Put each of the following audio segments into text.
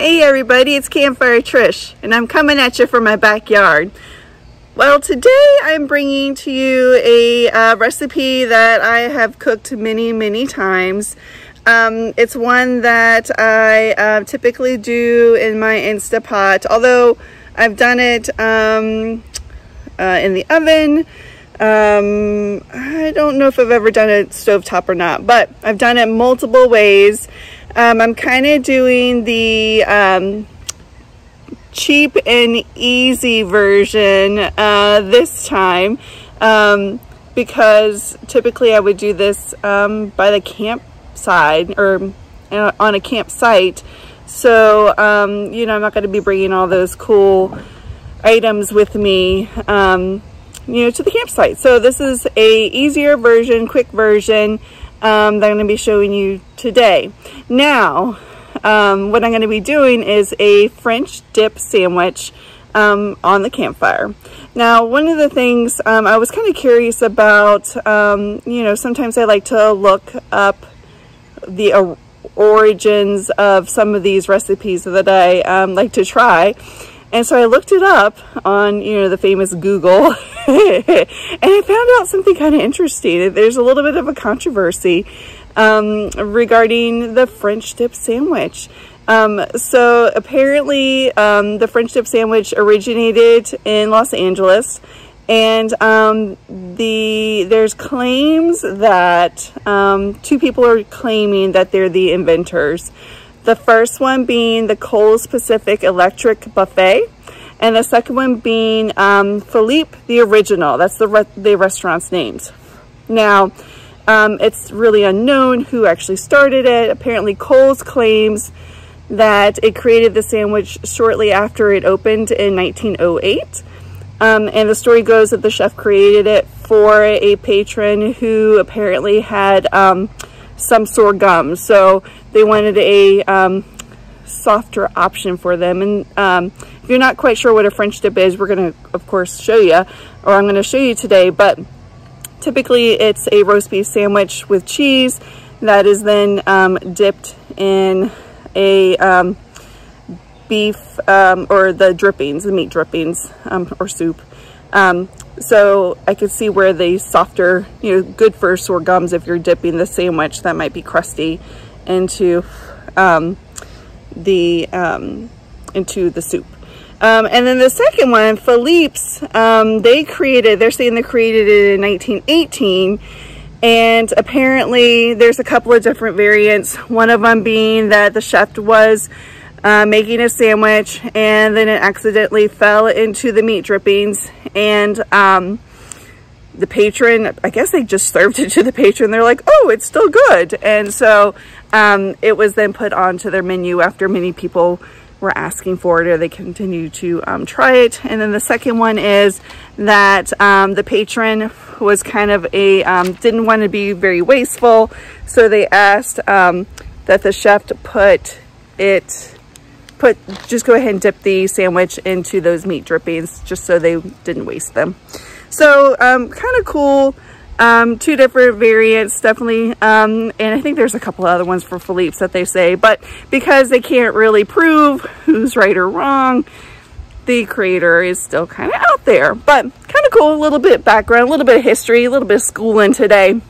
Hey everybody, it's Campfire Trish, and I'm coming at you from my backyard. Well, today I'm bringing to you a recipe that I have cooked many times. It's one that I typically do in my Instapot, although I've done it in the oven. I don't know if I've ever done it stovetop or not, but I've done it multiple ways. I'm kind of doing the cheap and easy version this time because typically I would do this by the campsite or on a campsite. So, you know, I'm not going to be bringing all those cool items with me, you know, to the campsite. So this is a easier version, quick version that I'm going to be showing you today. Now, what I'm going to be doing is a French dip sandwich on the campfire. Now, one of the things I was kind of curious about, you know, sometimes I like to look up the origins of some of these recipes that I like to try. And so I looked it up on, you know, the famous Google, and I found out something kind of interesting. There's a little bit of a controversy regarding the French dip sandwich. So apparently the French dip sandwich originated in Los Angeles, and there's claims that two people are claiming that they're the inventors. The first one being the Coles Pacific Electric Buffet, and the second one being Philippe the Original. That's the restaurant's names. Now, it's really unknown who actually started it. Apparently, Coles claims that it created the sandwich shortly after it opened in 1908. And the story goes that the chef created it for a patron who apparently had some sore gums, so they wanted a softer option for them. And if you're not quite sure what a French dip is, we're going to, of course, show you, or I'm going to show you today. But typically, it's a roast beef sandwich with cheese that is then dipped in a beef or the drippings, the meat drippings, or soup. So I could see where the softer, you know, good for sore gums if you're dipping the sandwich that might be crusty into the soup. And then the second one, Philippe's, they're saying they created it in 1918. And apparently there's a couple of different variants. One of them being that the chef was making a sandwich and then it accidentally fell into the meat drippings, and the patron, I guess they just served it to the patron. They're like, oh, it's still good. And so it was then put onto their menu after many people were asking for it, or they continue to try it. And then the second one is that the patron was kind of a didn't want to be very wasteful, so they asked that the chef just go ahead and dip the sandwich into those meat drippings just so they didn't waste them. So kind of cool. Two different variants, definitely. And I think there's a couple other ones for Philippe's that they say, but because they can't really prove who's right or wrong, the creator is still kind of out there. But kind of cool, a little bit of background, a little bit of history, a little bit of schooling today.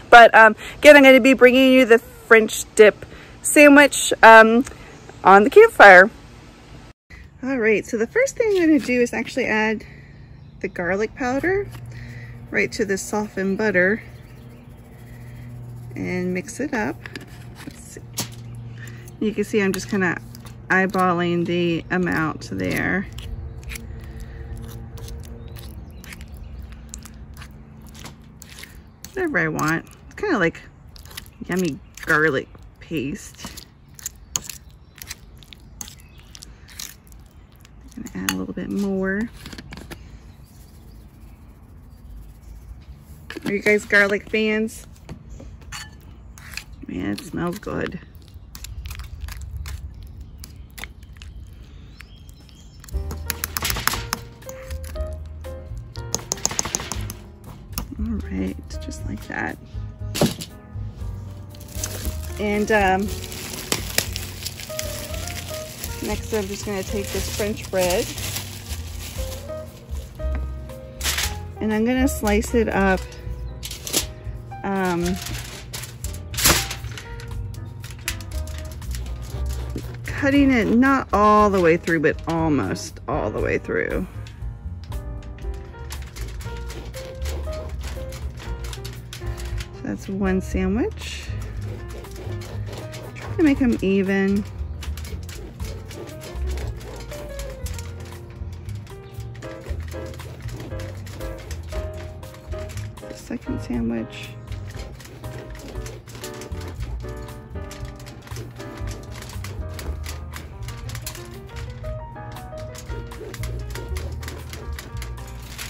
But again, I'm going to be bringing you the French dip sandwich on the campfire. All right, so the first thing I'm going to do is actually add the garlic powder right to the softened butter and mix it up. Let's see. You can see I'm just kind of eyeballing the amount there. Whatever I want. It's kind of like yummy garlic paste. I'm gonna add a little bit more. Are you guys garlic fans? Man, it smells good. All right, just like that. And Next, I'm just going to take this French bread and I'm going to slice it up cutting it not all the way through, but almost all the way through. So that's one sandwich. Try to make them even. The second sandwich.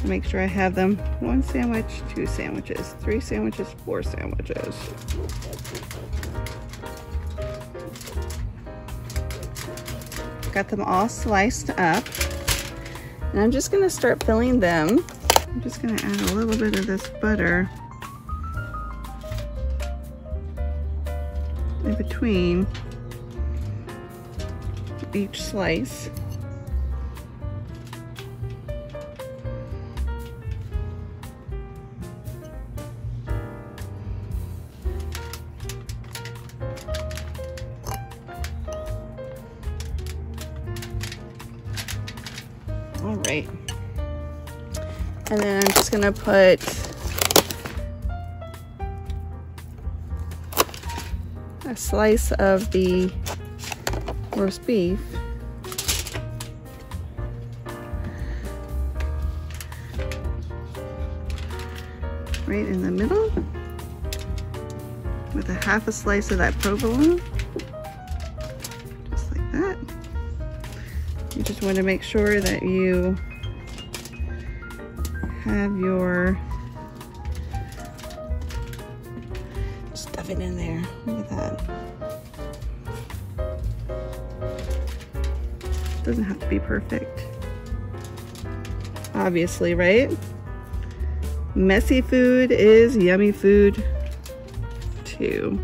Make sure I have them 1 sandwich, 2 sandwiches, 3 sandwiches, 4 sandwiches. Got them all sliced up. And I'm just gonna start filling them. I'm just gonna add a little bit of this butter in between each slice. All right, and then I'm just gonna put a slice of the roast beef right in the middle with a half a slice of that provolone, just like that. You just want to make sure that you have your, stuff it in there. Look at that. Doesn't have to be perfect, obviously, right? Messy food is yummy food too.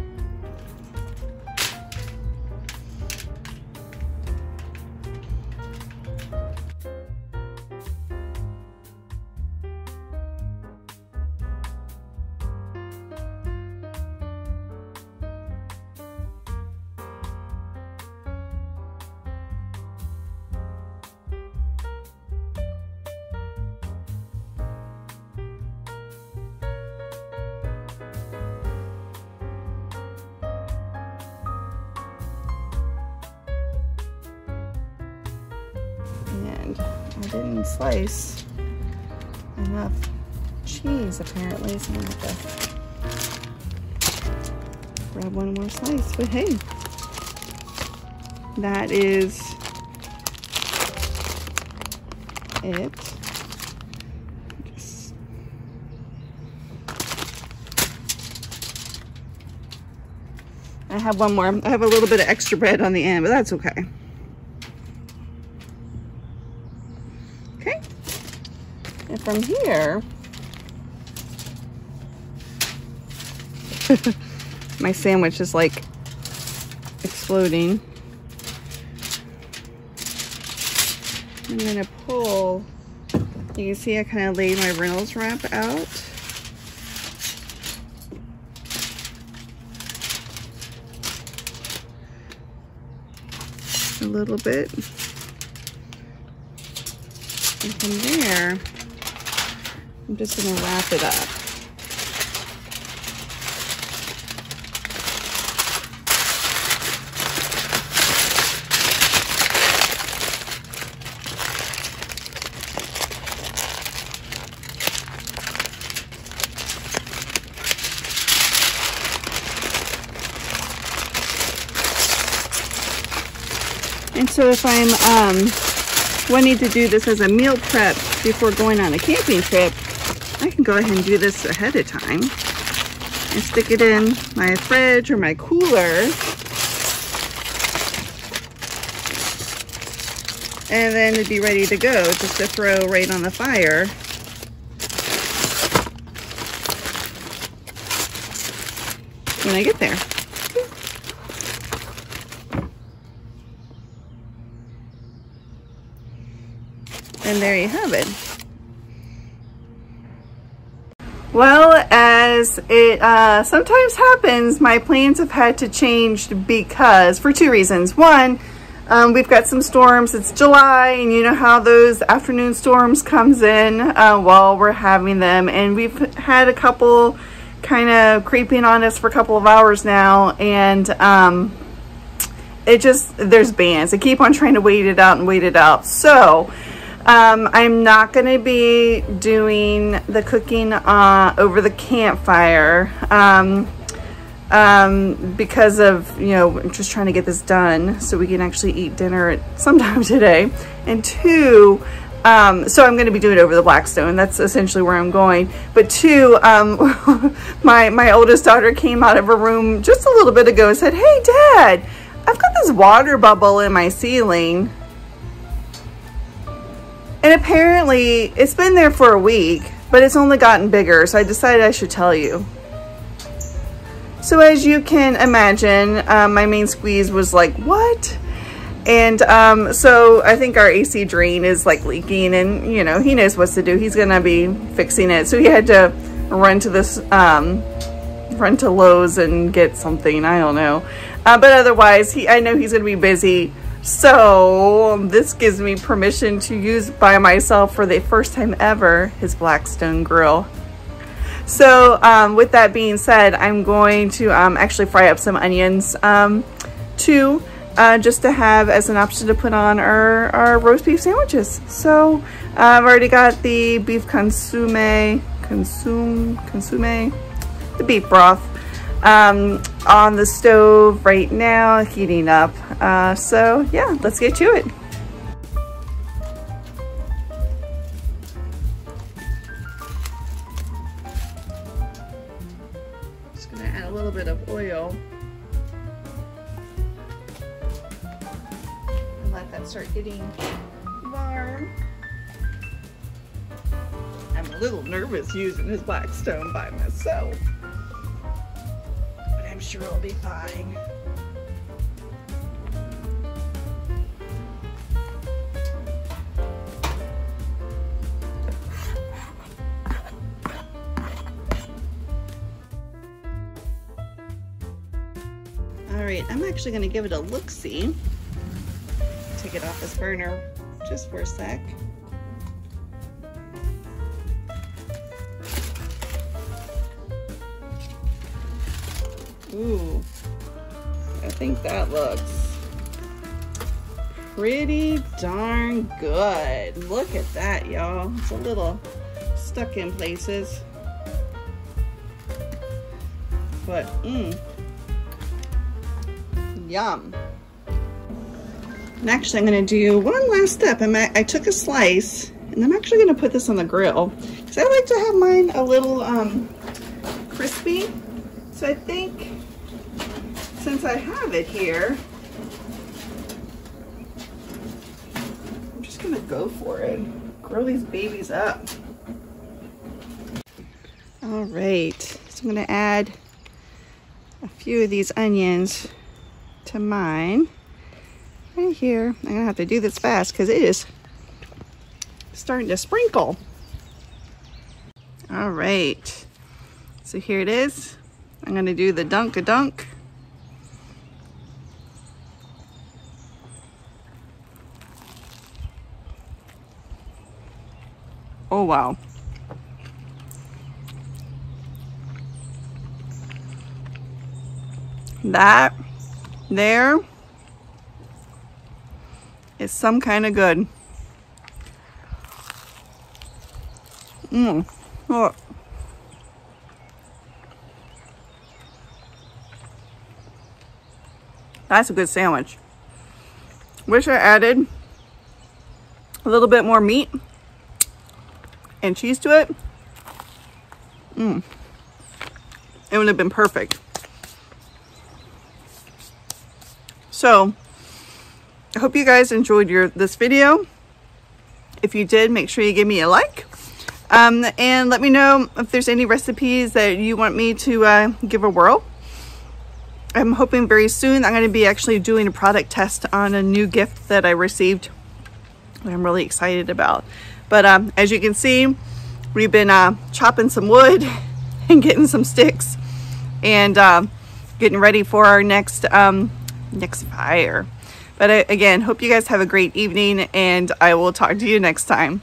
And I didn't slice enough cheese apparently, so I'm gonna have to grab one more slice. But hey, that is it. I have one more. I have a little bit of extra bread on the end, but that's okay. Okay. And from here, my sandwich is like exploding. I'm gonna pull, you can see I kind of laid my Reynolds wrap out. A little bit. And from there, I'm just gonna wrap it up. And so if I'm wanting to do this as a meal prep before going on a camping trip, I can go ahead and do this ahead of time and stick it in my fridge or my cooler. And then it'd be ready to go, just to throw right on the fire. When I get there. And there you have it. Well, as it sometimes happens, my plans have had to change because, for two reasons. One, we've got some storms. It's July, and you know how those afternoon storms comes in while we're having them. And we've had a couple kind of creeping on us for a couple of hours now. And there's bands. I keep on trying to wait it out and wait it out. So I'm not going to be doing the cooking over the campfire because of, you know, just trying to get this done so we can actually eat dinner sometime today. And two, so I'm going to be doing it over the Blackstone. That's essentially where I'm going. But two, my oldest daughter came out of her room just a little bit ago and said, "Hey, Dad, I've got this water bubble in my ceiling." And apparently it's been there for a week, but it's only gotten bigger. So I decided I should tell you. So as you can imagine, my main squeeze was like, what? And so I think our AC drain is like leaking, and you know, he knows what to do. He's gonna be fixing it. So he had to run to this, run to Lowe's and get something, I don't know. But otherwise, I know he's gonna be busy. So this gives me permission to use by myself for the first time ever his Blackstone grill. So with that being said, I'm going to actually fry up some onions too, just to have as an option to put on our roast beef sandwiches. So I've already got the beef consomme, the beef broth on the stove right now, heating up. So yeah, let's get to it. Just gonna add a little bit of oil and let that start getting warm. I'm a little nervous using this Blackstone by myself, I'm sure it'll be fine. All right, I'm actually gonna give it a look-see. Take it off this burner just for a sec. Ooh, I think that looks pretty darn good. Look at that, y'all. It's a little stuck in places, but yum. And actually, I'm gonna do one last step. I took a slice, and I'm actually gonna put this on the grill because I like to have mine a little crispy. So I think, since I have it here, I'm just gonna go for it. Grill these babies up. All right, so I'm gonna add a few of these onions to mine right here. I'm gonna have to do this fast because it is starting to sprinkle. All right, so here it is. I'm gonna do the dunk-a-dunk. Oh, wow. That there is some kind of good. Look. That's a good sandwich. Wish I added a little bit more meat and cheese to it. It would have been perfect. So I hope you guys enjoyed this video. If you did, make sure you give me a like. And let me know if there's any recipes that you want me to give a whirl. I'm hoping very soon I'm going to be actually doing a product test on a new gift that I received I'm really excited about. But as you can see, we've been chopping some wood and getting some sticks and getting ready for our next fire. But again, hope you guys have a great evening, and I will talk to you next time.